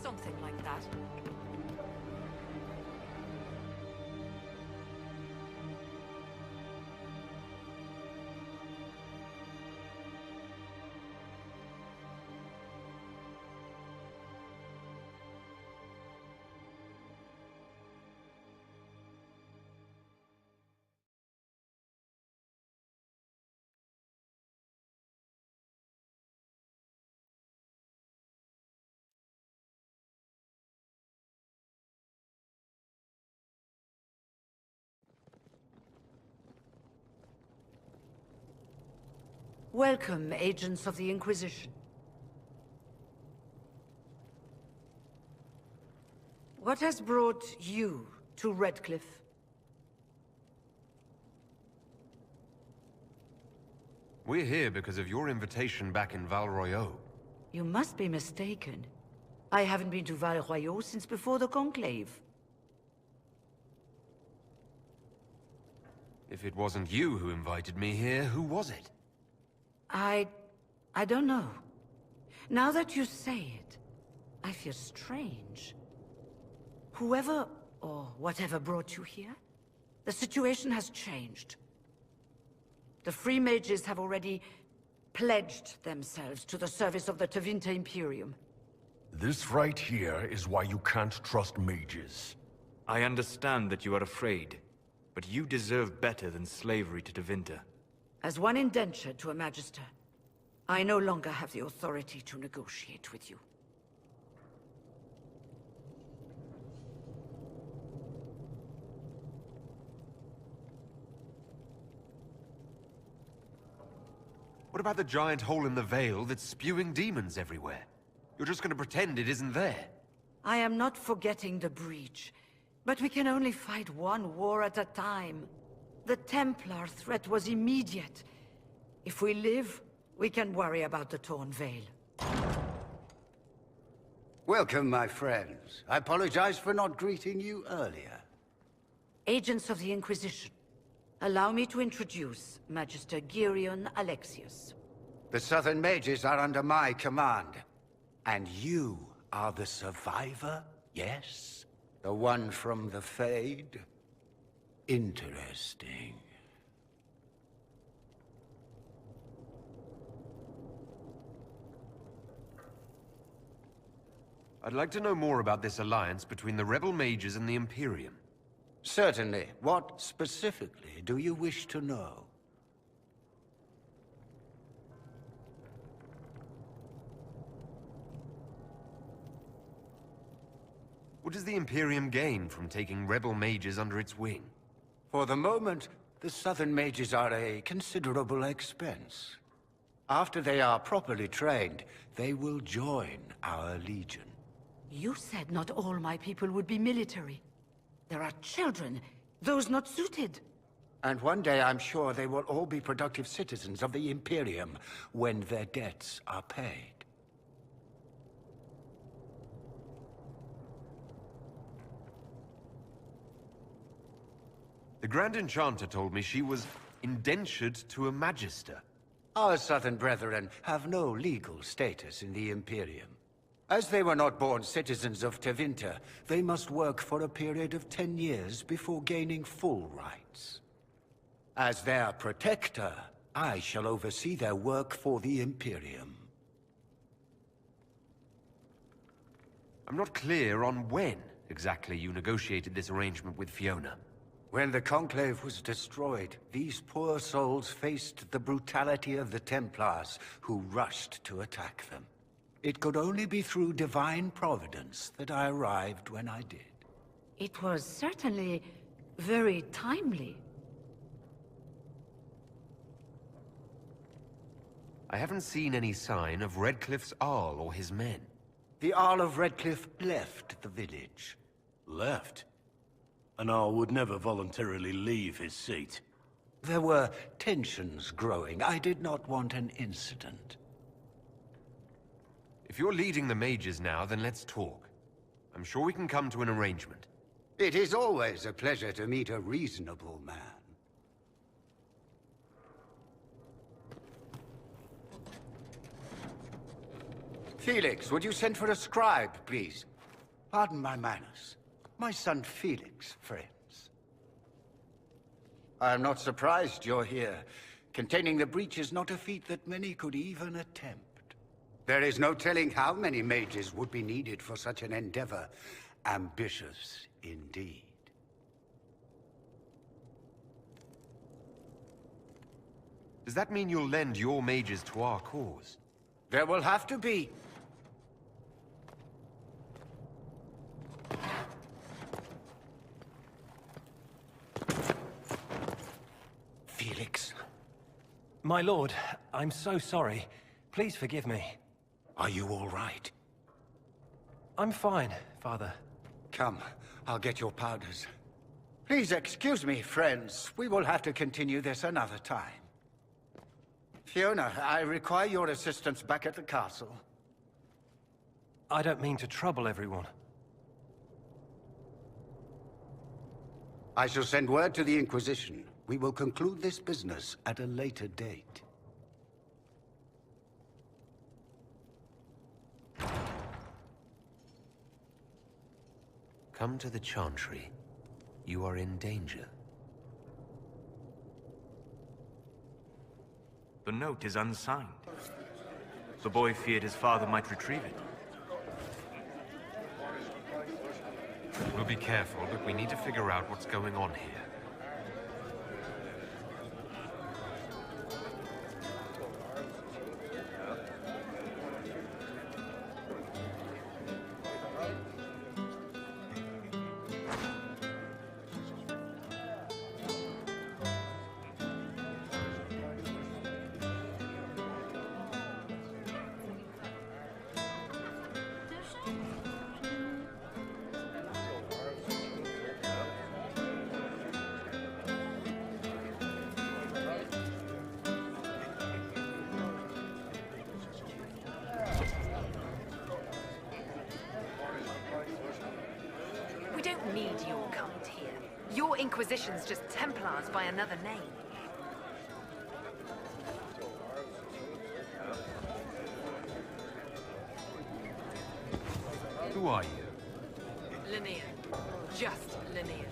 Something like that. Welcome, agents of the Inquisition. What has brought you to Redcliffe? We're here because of your invitation back in Val Royeaux. You must be mistaken. I haven't been to Val Royeaux since before the Conclave. If it wasn't you who invited me here, who was it? I don't know. Now that you say it, I feel strange. Whoever or whatever brought you here, the situation has changed. The Free Mages have already pledged themselves to the service of the Tevinter Imperium. This right here is why you can't trust mages. I understand that you are afraid, but you deserve better than slavery to Tevinter. As one indentured to a Magister, I no longer have the authority to negotiate with you. What about the giant hole in the veil that's spewing demons everywhere? You're just gonna pretend it isn't there? I am not forgetting the breach, but we can only fight one war at a time. The Templar threat was immediate. If we live, we can worry about the torn veil. Welcome, my friends. I apologize for not greeting you earlier. Agents of the Inquisition, allow me to introduce Magister Girion Alexius. The Southern Mages are under my command. And you are the survivor, yes? The one from the Fade? Interesting. I'd like to know more about this alliance between the rebel mages and the Imperium. Certainly. What specifically do you wish to know? What does the Imperium gain from taking rebel mages under its wing? For the moment, the Southern Mages are a considerable expense. After they are properly trained, they will join our Legion. You said not all my people would be military. There are children, those not suited. And one day I'm sure they will all be productive citizens of the Imperium when their debts are paid. The Grand Enchanter told me she was indentured to a Magister. Our Southern brethren have no legal status in the Imperium. As they were not born citizens of Tevinter, they must work for a period of 10 years before gaining full rights. As their protector, I shall oversee their work for the Imperium. I'm not clear on when exactly you negotiated this arrangement with Fiona. When the Conclave was destroyed, these poor souls faced the brutality of the Templars, who rushed to attack them. It could only be through divine providence that I arrived when I did. It was certainly very timely. I haven't seen any sign of Redcliffe's Arl or his men. The Arl of Redcliffe left the village. Left? An Arl would never voluntarily leave his seat. There were tensions growing. I did not want an incident. If you're leading the mages now, then let's talk. I'm sure we can come to an arrangement. It is always a pleasure to meet a reasonable man. Felix, would you send for a scribe, please? Pardon my manners. My son Felix, friends. I'm not surprised you're here. Containing the breach is not a feat that many could even attempt. There is no telling how many mages would be needed for such an endeavor. Ambitious indeed. Does that mean you'll lend your mages to our cause? There will have to be. Felix. My lord, I'm so sorry. Please forgive me. Are you all right? I'm fine, Father. Come, I'll get your powders. Please excuse me, friends. We will have to continue this another time. Fiona, I require your assistance back at the castle. I don't mean to trouble everyone. I shall send word to the Inquisition. We will conclude this business at a later date. Come to the Chantry. You are in danger. The note is unsigned. The boy feared his father might retrieve it. We'll be careful, but we need to figure out what's going on here. We don't need your kind here. Your Inquisition's just Templars by another name. Who are you? Linnea. Just Linnea.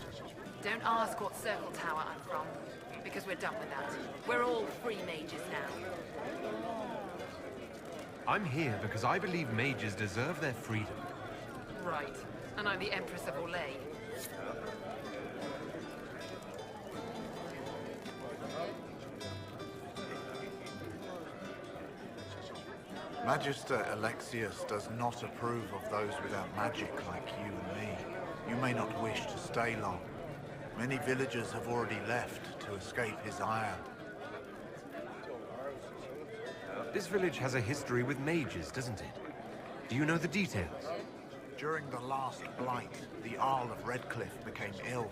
Don't ask what Circle Tower I'm from, because we're done with that. We're all free mages now. I'm here because I believe mages deserve their freedom. Right. And I'm the Empress of Orlais. Magister Alexius does not approve of those without magic like you and me. You may not wish to stay long. Many villagers have already left to escape his ire. This village has a history with mages, doesn't it? Do you know the details? During the last blight, the Arl of Redcliffe became ill.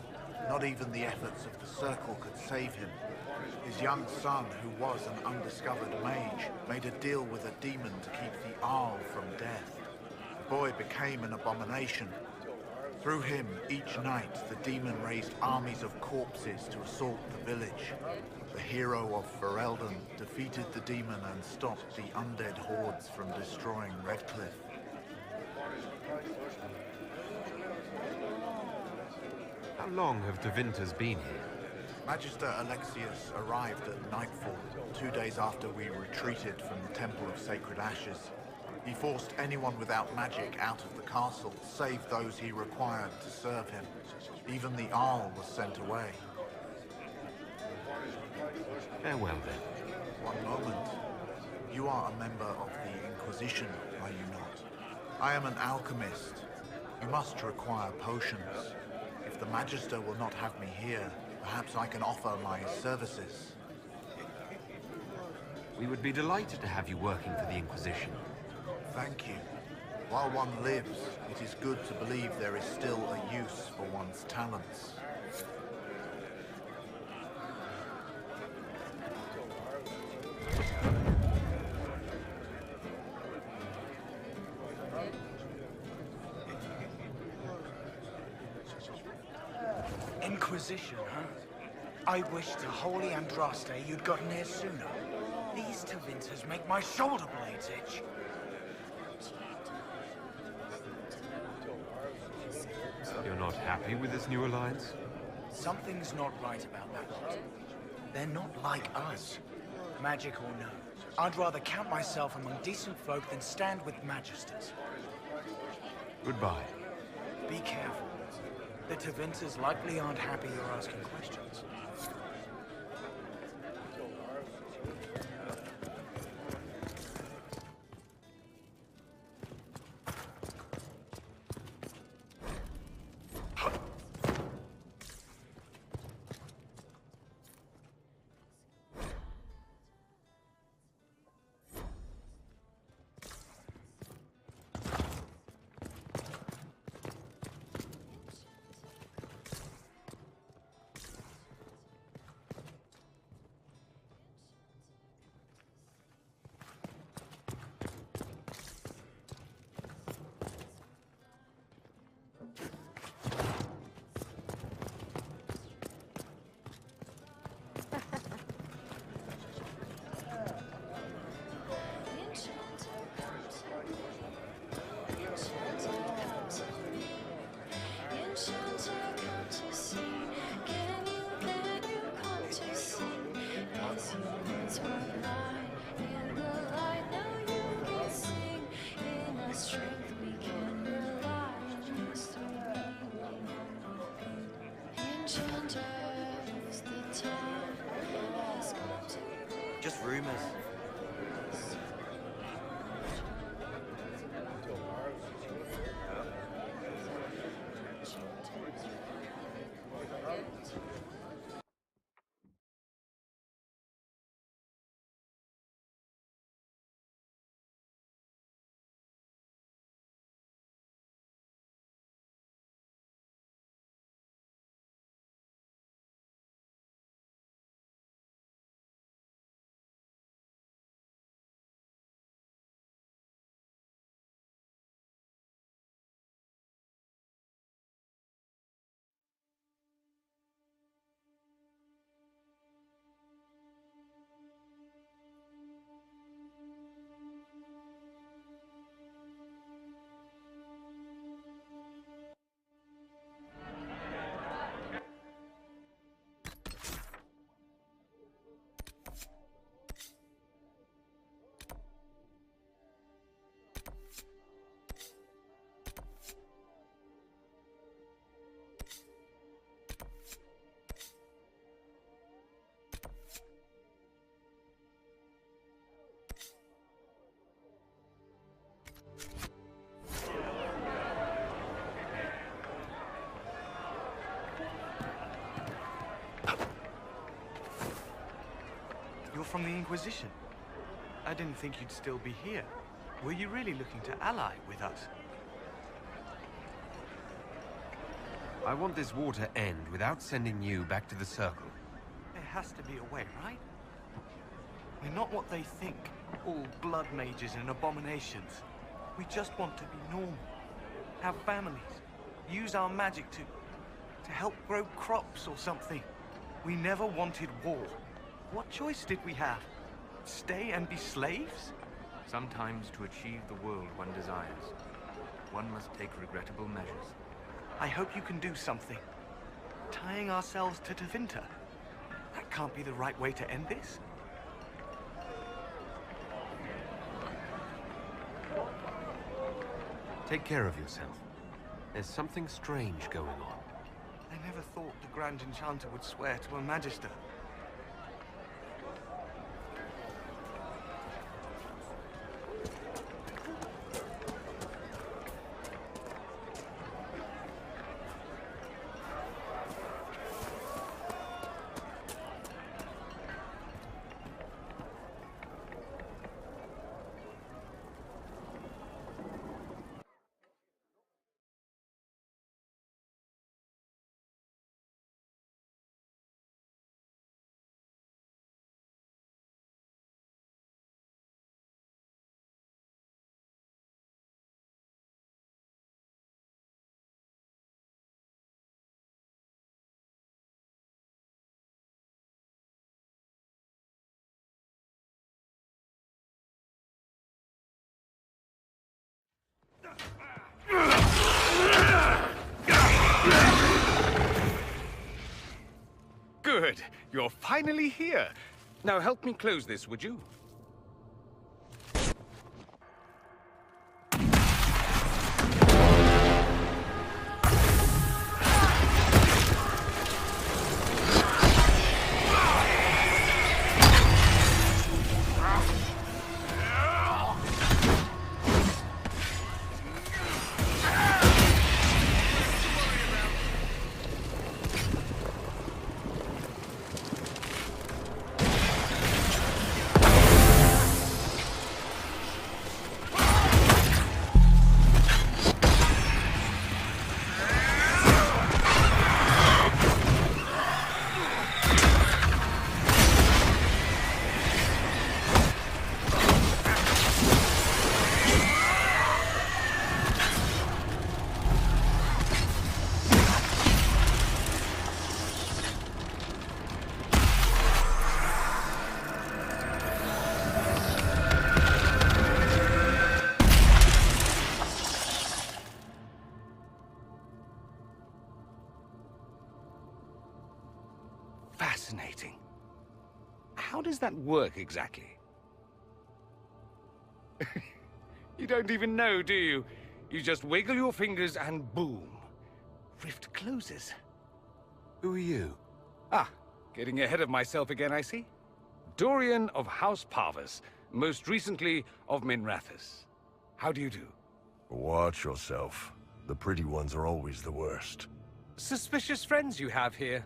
Not even the efforts of the Circle could save him. His young son, who was an undiscovered mage, made a deal with a demon to keep the Arl from death. The boy became an abomination. Through him, each night, the demon raised armies of corpses to assault the village. The hero of Ferelden defeated the demon and stopped the undead hordes from destroying Redcliffe. How long have Devinters been here? Magister Alexius arrived at nightfall, 2 days after we retreated from the Temple of Sacred Ashes. He forced anyone without magic out of the castle, save those he required to serve him. Even the Arl was sent away. Farewell, then. One moment. You are a member of the Inquisition, are you not? I am an alchemist. You must require potions. If the Magister will not have me here, perhaps I can offer my services. We would be delighted to have you working for the Inquisition. Thank you. While one lives, it is good to believe there is still a use for one's talents. Inquisition, huh? I wish to Holy Andraste you'd gotten here sooner. These Devinters make my shoulder blades itch. happy with this new alliance? Something's not right about that lot. They're not like us. Magic or no, I'd rather count myself among decent folk than stand with magisters. Goodbye. Be careful. The Tevinters likely aren't happy you're asking questions. Just rumors. You're from the Inquisition. I didn't think you'd still be here. Were you really looking to ally with us? I want this war to end without sending you back to the Circle. There has to be a way, right? We're not what they think, all blood mages and abominations. We just want to be normal, have families, use our magic to help grow crops or something. We never wanted war. What choice did we have? Stay and be slaves? Sometimes to achieve the world one desires, one must take regrettable measures. I hope you can do something. Tying ourselves to Tevinter. That can't be the right way to end this. Take care of yourself. There's something strange going on. I never thought the Grand Enchanter would swear to a Magister. Good. You're finally here. Now help me close this, would you? Fascinating. How does that work exactly? You don't even know, do you? You just wiggle your fingers and boom. Rift closes. Who are you? Ah, getting ahead of myself again, I see. Dorian of House Parvus, most recently of Minrathous. How do you do? Watch yourself. The pretty ones are always the worst. Suspicious friends you have here.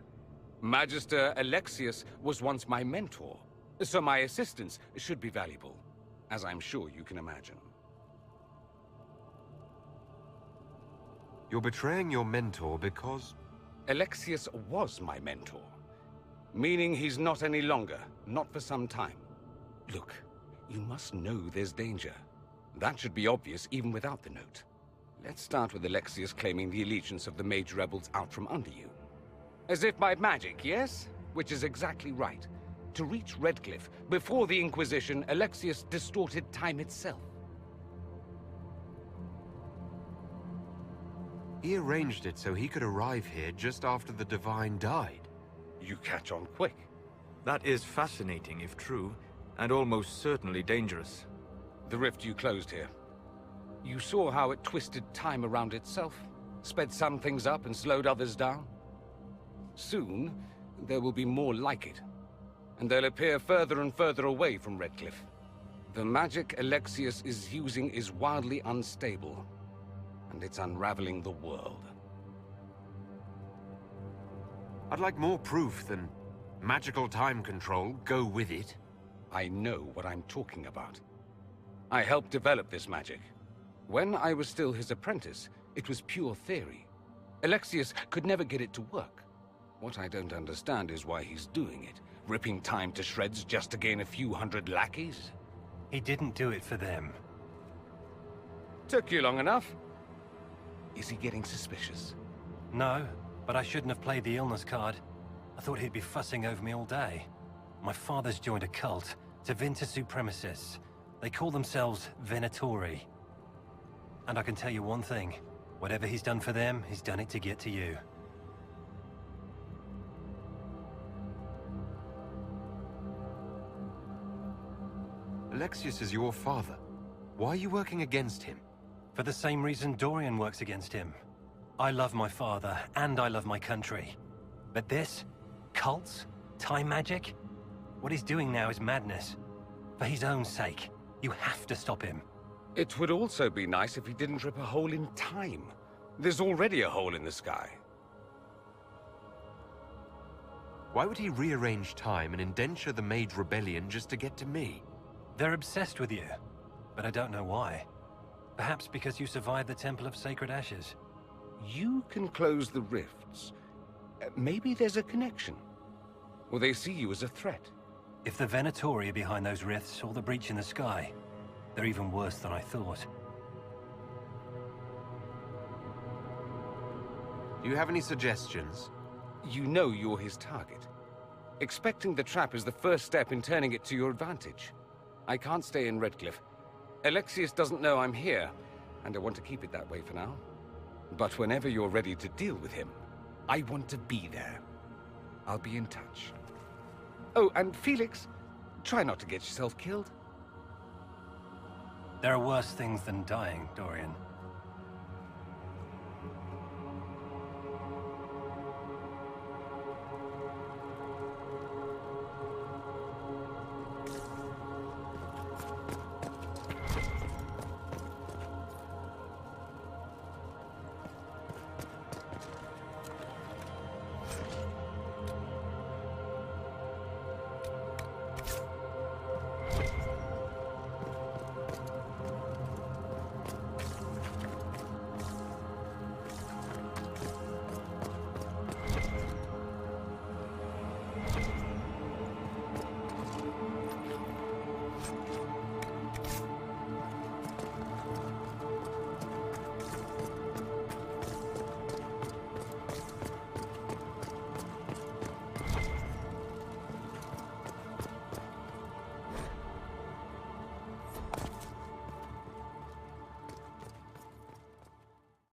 Magister Alexius was once my mentor, so my assistance should be valuable, as I'm sure you can imagine. You're betraying your mentor because... Alexius was my mentor, meaning he's not any longer, not for some time. Look, you must know there's danger. That should be obvious even without the note. Let's start with Alexius claiming the allegiance of the mage rebels out from under you. As if by magic, yes? Which is exactly right. To reach Redcliffe, before the Inquisition, Alexius distorted time itself. He arranged it so he could arrive here just after the Divine died. You catch on quick. That is fascinating if true, and almost certainly dangerous. The rift you closed here. You saw how it twisted time around itself, sped some things up and slowed others down? Soon, there will be more like it, and they'll appear further and further away from Redcliffe. The magic Alexius is using is wildly unstable, and it's unraveling the world. I'd like more proof than magical time control. Go with it. I know what I'm talking about. I helped develop this magic. When I was still his apprentice, it was pure theory. Alexius could never get it to work. What I don't understand is why he's doing it, ripping time to shreds just to gain a few hundred lackeys. He didn't do it for them. Took you long enough. Is he getting suspicious? No, but I shouldn't have played the illness card. I thought he'd be fussing over me all day. My father's joined a cult, Tevinter Supremacists. They call themselves Venatori. And I can tell you one thing. Whatever he's done for them, he's done it to get to you. Alexius is your father. Why are you working against him? For the same reason Dorian works against him. I love my father, and I love my country. But this? Cults? Time magic? What he's doing now is madness. For his own sake, you have to stop him. It would also be nice if he didn't rip a hole in time. There's already a hole in the sky. Why would he rearrange time and indenture the Mage Rebellion just to get to me? They're obsessed with you, but I don't know why. Perhaps because you survived the Temple of Sacred Ashes. You can close the rifts. Maybe there's a connection. Or they see you as a threat. If the Venatori are behind those rifts or the breach in the sky, they're even worse than I thought. Do you have any suggestions? You know you're his target. Expecting the trap is the first step in turning it to your advantage. I can't stay in Redcliffe. Alexius doesn't know I'm here, and I want to keep it that way for now. But whenever you're ready to deal with him, I want to be there. I'll be in touch. Oh, and Felix, try not to get yourself killed. There are worse things than dying, Dorian.